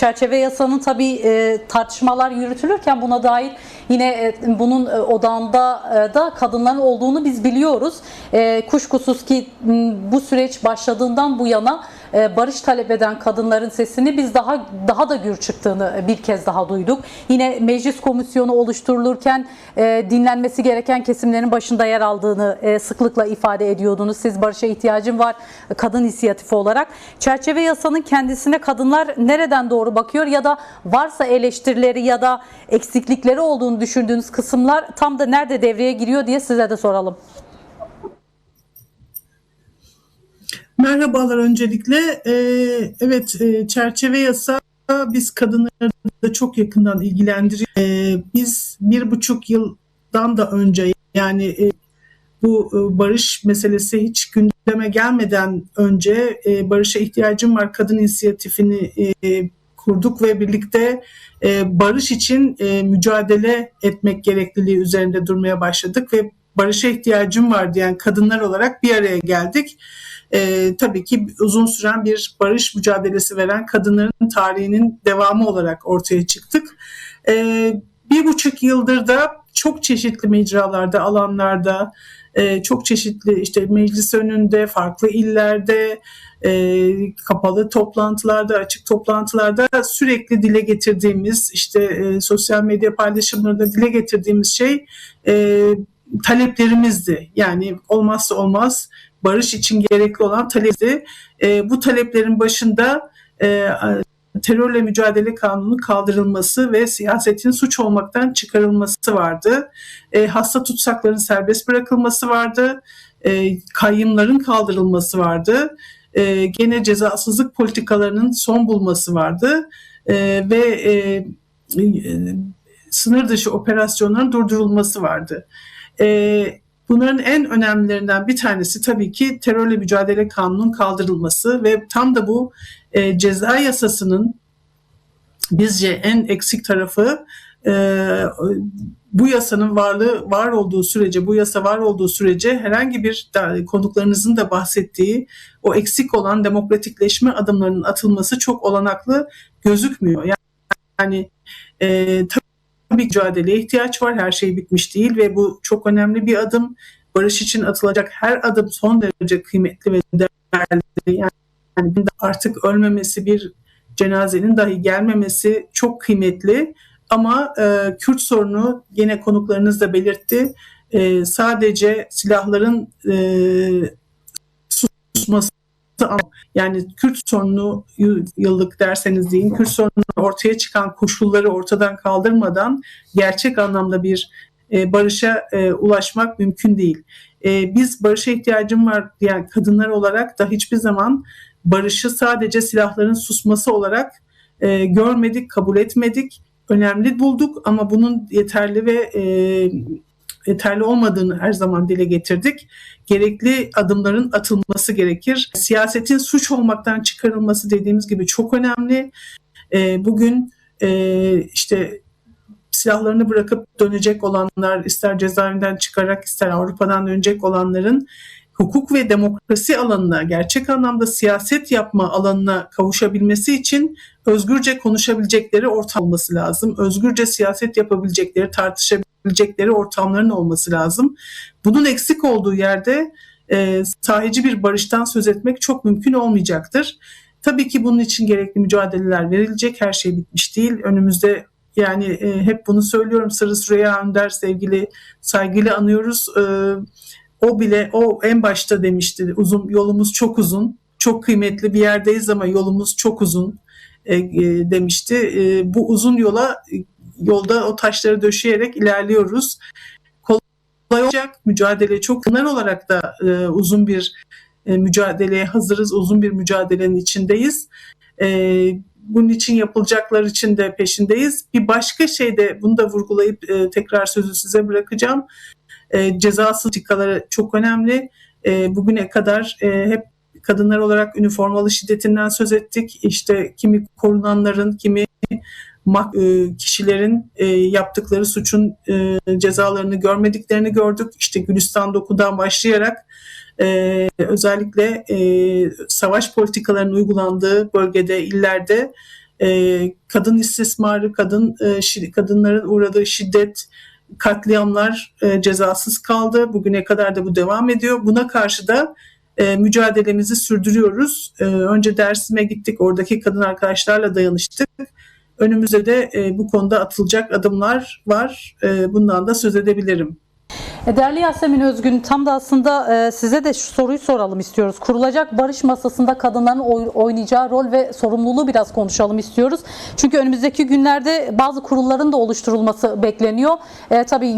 çerçeve yasanın tabii tartışmalar yürütülürken buna dair yine bunun odağında da kadınların olduğunu biz biliyoruz. Kuşkusuz ki bu süreç başladığından bu yana barış talep eden kadınların sesini biz daha da gür çıktığını bir kez daha duyduk. Yine meclis komisyonu oluşturulurken dinlenmesi gereken kesimlerin başında yer aldığını sıklıkla ifade ediyordunuz. Siz barışa ihtiyacım var kadın inisiyatifi olarak. Çerçeve yasanın kendisine kadınlar nereden doğru bakıyor ya da varsa eleştirileri ya da eksiklikleri olduğunu düşündüğünüz kısımlar tam da nerede devreye giriyor diye size de soralım. Merhabalar öncelikle. Evet, çerçeve yasa biz kadınları da çok yakından ilgilendiriyor. Biz 1,5 yıldan da önce yani bu barış meselesi hiç gündeme gelmeden önce barışa ihtiyacım var kadın inisiyatifini kurduk ve birlikte barış için mücadele etmek gerekliliği üzerinde durmaya başladık ve barışa ihtiyacım var diyen kadınlar olarak bir araya geldik. Tabii ki uzun süren bir barış mücadelesi veren kadınların tarihinin devamı olarak ortaya çıktık. 1,5 yıldır da çok çeşitli mecralarda, alanlarda, çok çeşitli işte meclis önünde, farklı illerde, kapalı toplantılarda, açık toplantılarda sürekli dile getirdiğimiz, işte sosyal medya paylaşımlarında dile getirdiğimiz şey taleplerimizdi. Yani olmazsa olmaz barış için gerekli olan talepti. Bu taleplerin başında terörle mücadele kanunu kaldırılması ve siyasetin suç olmaktan çıkarılması vardı. Hasta tutsakların serbest bırakılması vardı. Kayyımların kaldırılması vardı. Gene cezasızlık politikalarının son bulması vardı. Ve sınır dışı operasyonların durdurulması vardı. Bunların en önemlilerinden bir tanesi tabii ki terörle mücadele kanunun kaldırılması ve tam da bu ceza yasasının bizce en eksik tarafı bu yasanın var olduğu sürece, bu yasa var olduğu sürece herhangi bir konuklarınızın da bahsettiği o eksik olan demokratikleşme adımlarının atılması çok olanaklı gözükmüyor. Yani tabii mücadeleye ihtiyaç var. Her şey bitmiş değil ve bu çok önemli bir adım. Barış için atılacak her adım son derece kıymetli ve değerli. Yani artık ölmemesi, bir cenazenin dahi gelmemesi çok kıymetli. Ama Kürt sorunu yine konuklarınız da belirtti. Sadece silahların susması, yani Kürt sorunu yıllık derseniz deyin, Kürt sorunun ortaya çıkan koşulları ortadan kaldırmadan gerçek anlamda bir barışa ulaşmak mümkün değil. Biz barışa ihtiyacım var diyen kadınlar olarak da hiçbir zaman barışı sadece silahların susması olarak görmedik, kabul etmedik. Önemli bulduk ama bunun yeterli ve yeterli olmadığını her zaman dile getirdik. Gerekli adımların atılması gerekir. Siyasetin suç olmaktan çıkarılması dediğimiz gibi çok önemli. Bugün işte silahlarını bırakıp dönecek olanlar, ister cezaevinden çıkarak ister Avrupa'dan dönecek olanların hukuk ve demokrasi alanına, gerçek anlamda siyaset yapma alanına kavuşabilmesi için özgürce konuşabilecekleri ortam olması lazım. Özgürce siyaset yapabilecekleri, tartışabilecekleri ortamların olması lazım. Bunun eksik olduğu yerde sahici bir barıştan söz etmek çok mümkün olmayacaktır. Tabii ki bunun için gerekli mücadeleler verilecek. Her şey bitmiş değil. Önümüzde yani hep bunu söylüyorum. Sırrı Süreyya Önder sevgili, saygıyla anıyoruz. O en başta demişti, yolumuz çok uzun, çok kıymetli bir yerdeyiz ama yolumuz çok uzun demişti. Bu uzun yolda o taşları döşeyerek ilerliyoruz. Kolay olacak, mücadele çok kınar olarak da uzun bir mücadeleye hazırız, uzun bir mücadelenin içindeyiz. Bunun için yapılacaklar için de peşindeyiz. Bir başka şey de bunu da vurgulayıp tekrar sözü size bırakacağım. Cezasız politikaları çok önemli. Bugüne kadar hep kadınlar olarak üniformalı şiddetinden söz ettik. İşte kimi korunanların, kimi kişilerin yaptıkları suçun cezalarını görmediklerini gördük. İşte Gülistan Doku'dan başlayarak özellikle savaş politikalarının uygulandığı bölgede, illerde kadın istismarı, kadınların uğradığı şiddet, katliamlar cezasız kaldı. Bugüne kadar da bu devam ediyor. Buna karşı da mücadelemizi sürdürüyoruz. Önce Dersim'e gittik, oradaki kadın arkadaşlarla dayanıştık. Önümüzde de bu konuda atılacak adımlar var. Bundan da söz edebilirim. Değerli Yasemin Özgün, tam da aslında size de şu soruyu soralım istiyoruz. Kurulacak barış masasında kadınların oynayacağı rol ve sorumluluğu biraz konuşalım istiyoruz. Çünkü önümüzdeki günlerde bazı kurulların da oluşturulması bekleniyor. Tabii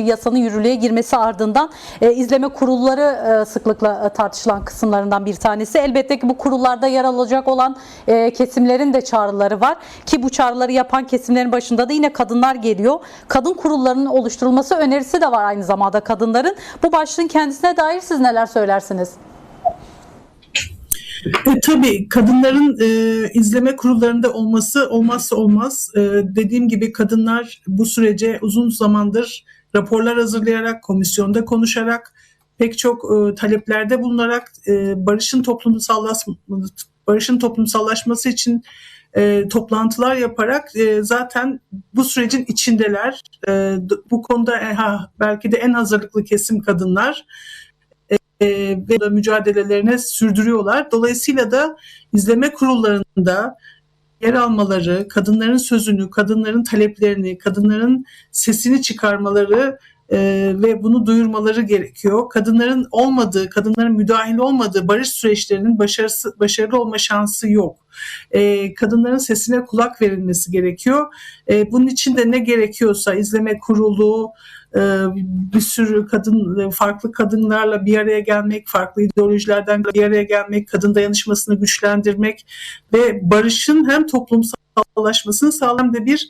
yasanın yürürlüğe girmesi ardından izleme kurulları sıklıkla tartışılan kısımlarından bir tanesi. Elbette ki bu kurullarda yer alacak olan kesimlerin de çağrıları var. Ki bu çağrıları yapan kesimlerin başında da yine kadınlar geliyor. Kadın kurullarının oluşturulması önerisi de var aynı zamanda kadınların. Bu başlığın kendisine dair siz neler söylersiniz? Tabii kadınların izleme kurullarında olmazsa olmaz. Dediğim gibi kadınlar bu sürece uzun zamandır raporlar hazırlayarak, komisyonda konuşarak, pek çok taleplerde bulunarak barışın toplumsallaşması için toplantılar yaparak zaten bu sürecin içindeler. Bu konuda belki de en hazırlıklı kesim kadınlar ve mücadelelerini sürdürüyorlar. Dolayısıyla da izleme kurullarında yer almaları, kadınların sözünü, kadınların taleplerini, kadınların sesini çıkarmaları ve bunu duyurmaları gerekiyor. Kadınların müdahil olmadığı barış süreçlerinin başarılı olma şansı yok. Kadınların sesine kulak verilmesi gerekiyor. Bunun için de ne gerekiyorsa izleme kurulu, bir sürü farklı kadınlarla bir araya gelmek, farklı ideolojilerden bir araya gelmek, kadın dayanışmasını güçlendirmek ve barışın hem toplumsallaşmasını sağlayan da bir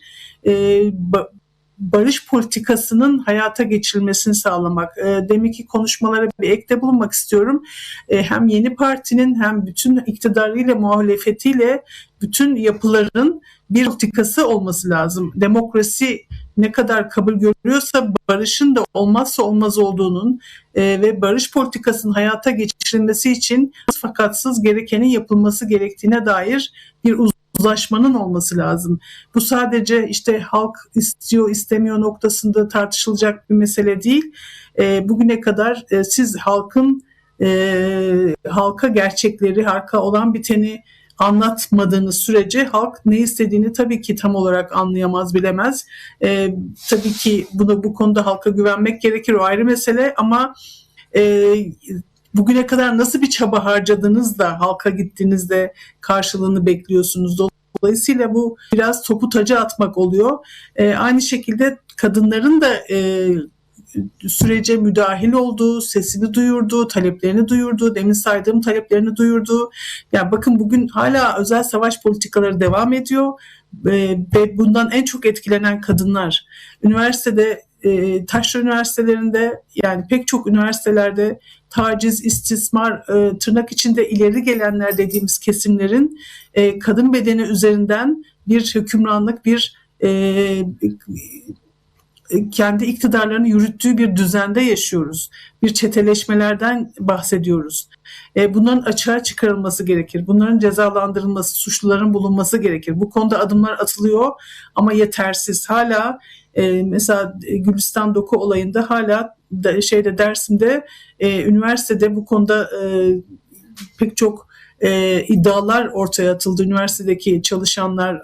barış politikasının hayata geçirilmesini sağlamak. Deminki konuşmalara bir ekte bulunmak istiyorum. Hem yeni partinin hem bütün iktidarıyla, muhalefetiyle bütün yapıların bir politikası olması lazım. Demokrasi ne kadar kabul görüyorsa barışın da olmazsa olmaz olduğunun ve barış politikasının hayata geçirilmesi için fakatsız gerekenin yapılması gerektiğine dair bir uzlaşmanın olması lazım. Bu sadece işte halk istiyor istemiyor noktasında tartışılacak bir mesele değil. Bugüne kadar siz halka gerçekleri, halka olan biteni anlatmadığınız sürece halk ne istediğini tabii ki tam olarak anlayamaz, bilemez. Tabii ki bu konuda halka güvenmek gerekir, o ayrı mesele, ama bugüne kadar nasıl bir çaba harcadınız da halka gittiğinizde karşılığını bekliyorsunuz? Dolayısıyla bu biraz topu taca atmak oluyor. Aynı şekilde kadınların da sürece müdahil olduğu, sesini duyurduğu, taleplerini duyurduğu, demin saydığım taleplerini duyurduğu. Ya bakın, bugün hala özel savaş politikaları devam ediyor ve bundan en çok etkilenen kadınlar. Üniversitede, taşra üniversitelerinde, yani pek çok üniversitelerde taciz, istismar, tırnak içinde ileri gelenler dediğimiz kesimlerin kadın bedeni üzerinden bir hükümranlık, kendi iktidarlarını yürüttüğü bir düzende yaşıyoruz. Bir çeteleşmelerden bahsediyoruz. Bunların açığa çıkarılması gerekir. Bunların cezalandırılması, suçluların bulunması gerekir. Bu konuda adımlar atılıyor ama yetersiz. Hala mesela Gülistan Doku olayında hala Dersim'de üniversitede bu konuda pek çok iddialar ortaya atıldı üniversitedeki çalışanlar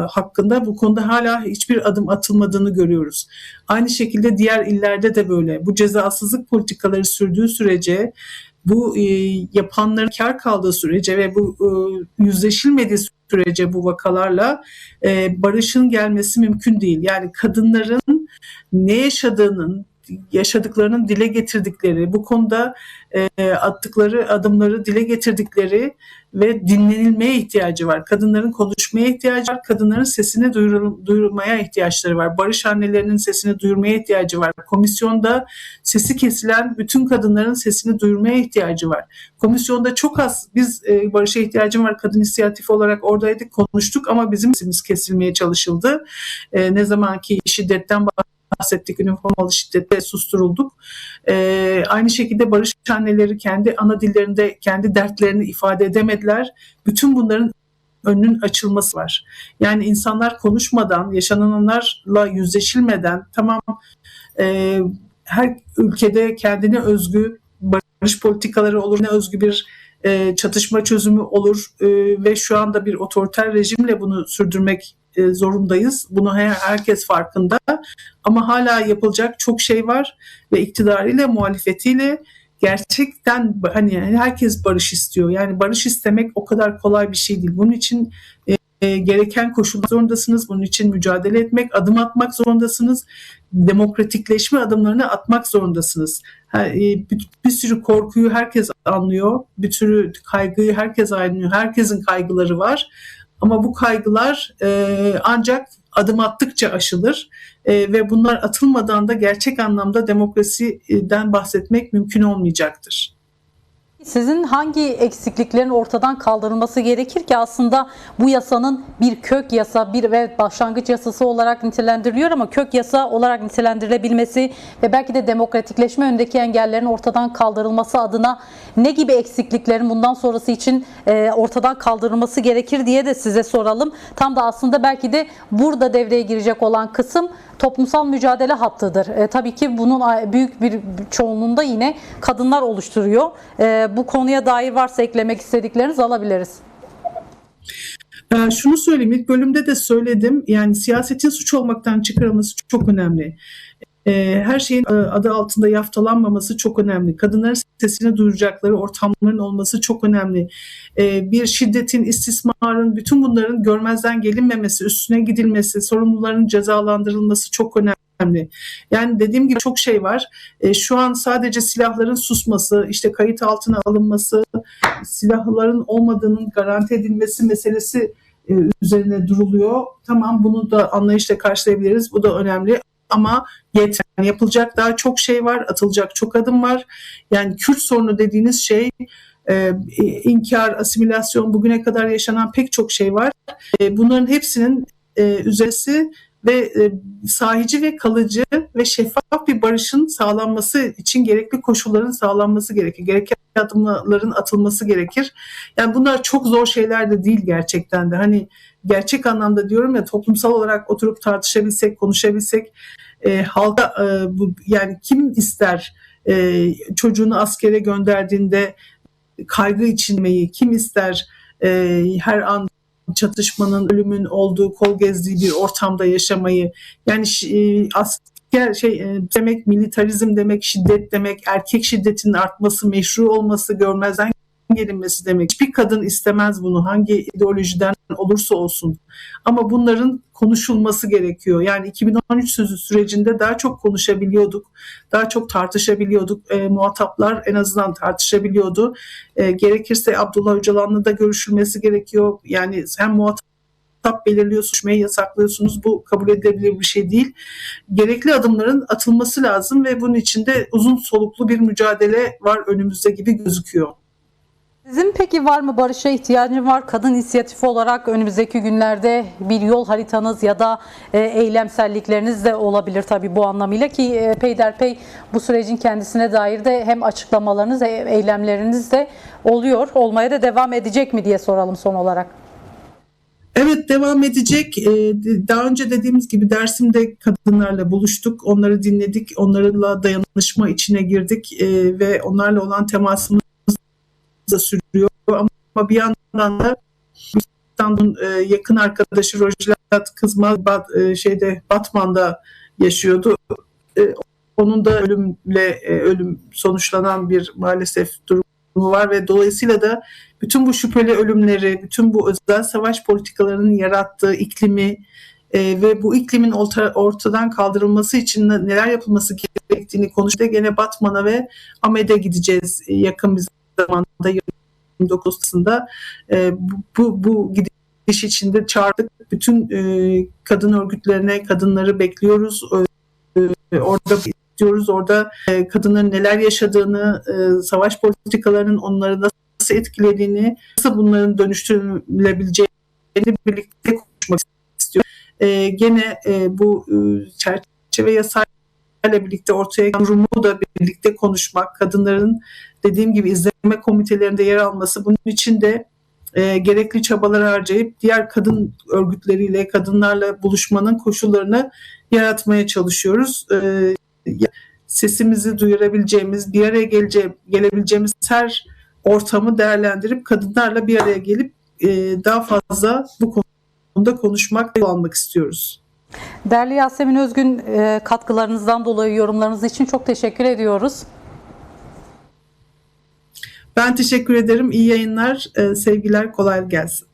hakkında. Bu konuda hala hiçbir adım atılmadığını görüyoruz. Aynı şekilde diğer illerde de böyle. Bu cezasızlık politikaları sürdüğü sürece, bu yapanların kar kaldığı sürece ve bu yüzleşilmediği sürece bu vakalarla barışın gelmesi mümkün değil. Yani kadınların ne yaşadıklarının dile getirdikleri, bu konuda attıkları adımları dile getirdikleri ve dinlenilmeye ihtiyacı var. Kadınların konuşmaya ihtiyacı var. Kadınların sesini duyurmaya ihtiyaçları var. Barış annelerinin sesini duyurmaya ihtiyacı var. Komisyonda sesi kesilen bütün kadınların sesini duyurmaya ihtiyacı var. Komisyonda çok az biz barışa ihtiyacım var kadın inisiyatifi olarak oradaydık, konuştuk ama bizim sesimiz kesilmeye çalışıldı. Ne zaman ki şiddetten bahsettik, üniformalı şiddete susturulduk. Aynı şekilde barış anneleri kendi ana dillerinde kendi dertlerini ifade edemediler. Bütün bunların önünün açılması var. Yani insanlar konuşmadan, yaşananlarla yüzleşilmeden, tamam, her ülkede kendine özgü barış politikaları olur, ne özgü bir çatışma çözümü olur ve şu anda bir otoriter rejimle bunu sürdürmek zorundayız. Bunu herkes farkında ama hala yapılacak çok şey var ve iktidarıyla, muhalefetiyle gerçekten hani herkes barış istiyor. Yani barış istemek o kadar kolay bir şey değil. Bunun için gereken koşullar zorundasınız. Bunun için mücadele etmek, adım atmak zorundasınız. Demokratikleşme adımlarını atmak zorundasınız. Bir sürü korkuyu herkes anlıyor. Bir sürü kaygıyı herkes anlıyor. Herkesin kaygıları var. Ama bu kaygılar ancak adım attıkça aşılır. Ve bunlar atılmadan da gerçek anlamda demokrasiden bahsetmek mümkün olmayacaktır. Sizin hangi eksikliklerin ortadan kaldırılması gerekir ki aslında bu yasanın bir kök yasa, bir ve başlangıç yasası olarak nitelendiriliyor ama kök yasa olarak nitelendirilebilmesi ve belki de demokratikleşme önündeki engellerin ortadan kaldırılması adına ne gibi eksikliklerin bundan sonrası için ortadan kaldırılması gerekir diye de size soralım. Tam da aslında belki de burada devreye girecek olan kısım toplumsal mücadele hattıdır. Tabii ki bunun büyük bir çoğunluğunda yine kadınlar oluşturuyor. Bu konuya dair varsa eklemek istediklerinizi alabiliriz. Şunu söyleyeyim, ilk bölümde de söyledim. Yani siyasetin suç olmaktan çıkarılması çok önemli. Her şeyin adı altında yaftalanmaması çok önemli. Kadınların sesini duyuracakları ortamların olması çok önemli. Bir şiddetin, istismarın, bütün bunların görmezden gelinmemesi, üstüne gidilmesi, sorumluların cezalandırılması çok önemli. Yani dediğim gibi çok şey var. Şu an sadece silahların susması, işte kayıt altına alınması, silahların olmadığının garanti edilmesi meselesi üzerine duruluyor. Tamam, bunu da anlayışla karşılayabiliriz. Bu da önemli. Ama yeter. Yani yapılacak daha çok şey var, atılacak çok adım var. Yani Kürt sorunu dediğiniz şey inkar, asimilasyon, bugüne kadar yaşanan pek çok şey var. Bunların hepsinin üzerisi ve sahici ve kalıcı ve şeffaf bir barışın sağlanması için gerekli koşulların sağlanması gerekir. Gereken adımların atılması gerekir. Yani bunlar çok zor şeyler de değil gerçekten de. Hani gerçek anlamda diyorum ya, toplumsal olarak oturup tartışabilsek, konuşabilsek, halka yani kim ister çocuğunu askere gönderdiğinde kaygı içinmeyi, kim ister her an çatışmanın, ölümün olduğu, kol gezdiği bir ortamda yaşamayı. Yani asker demek, militarizm demek, şiddet demek, erkek şiddetinin artması, meşru olması, görmezden gelinmesi demek. Hiçbir kadın istemez bunu, hangi ideolojiden olursa olsun. Ama bunların konuşulması gerekiyor. Yani 2013 sürecinde daha çok konuşabiliyorduk, daha çok tartışabiliyorduk. Muhataplar en azından tartışabiliyordu. Gerekirse Abdullah Öcalan'la da görüşülmesi gerekiyor. Yani hem muhatap belirliyorsunuz, konuşmayı yasaklıyorsunuz. Bu kabul edilebilir bir şey değil. Gerekli adımların atılması lazım ve bunun için de uzun soluklu bir mücadele var önümüzde gibi gözüküyor. Sizin peki var mı barışa ihtiyacınız var? Kadın inisiyatifi olarak önümüzdeki günlerde bir yol haritanız ya da eylemsellikleriniz de olabilir tabii bu anlamıyla ki peyderpey bu sürecin kendisine dair de hem açıklamalarınız hem eylemleriniz de oluyor. Olmaya da devam edecek mi diye soralım son olarak. Evet, devam edecek. Daha önce dediğimiz gibi Dersim'de kadınlarla buluştuk. Onları dinledik. Onlarla dayanışma içine girdik ve onlarla olan temasımız da sürüyor. Ama bir yandan da İstanbul'un yakın arkadaşı Rojlat Kızmaz Batman'da yaşıyordu. Onun da ölüm sonuçlanan bir maalesef durumu var ve dolayısıyla da bütün bu şüpheli ölümleri, bütün bu özel savaş politikalarının yarattığı iklimi ve bu iklimin ortadan kaldırılması için neler yapılması gerektiğini konuştuk. Gene Batman'a ve Ahmet'e gideceğiz yakın bir zamanda, 29'sunda. Bu gidiş içinde çağırdık. Bütün kadın örgütlerine, kadınları bekliyoruz. Orada istiyoruz. Orada kadınların neler yaşadığını, savaş politikalarının onları nasıl etkilediğini, nasıl bunların dönüştürülebileceğini birlikte konuşmak istiyoruz. Gene bu çerçeve yasayla birlikte ortaya durumu da birlikte konuşmak, kadınların dediğim gibi izleme komitelerinde yer alması, bunun için de gerekli çabalar harcayıp diğer kadın örgütleriyle, kadınlarla buluşmanın koşullarını yaratmaya çalışıyoruz. Sesimizi duyurabileceğimiz, bir araya gelebileceğimiz her ortamı değerlendirip kadınlarla bir araya gelip daha fazla bu konuda konuşmak ve almak istiyoruz. Değerli Yasemin Özgün, katkılarınızdan dolayı, yorumlarınız için çok teşekkür ediyoruz. Ben teşekkür ederim. İyi yayınlar, sevgiler, kolay gelsin.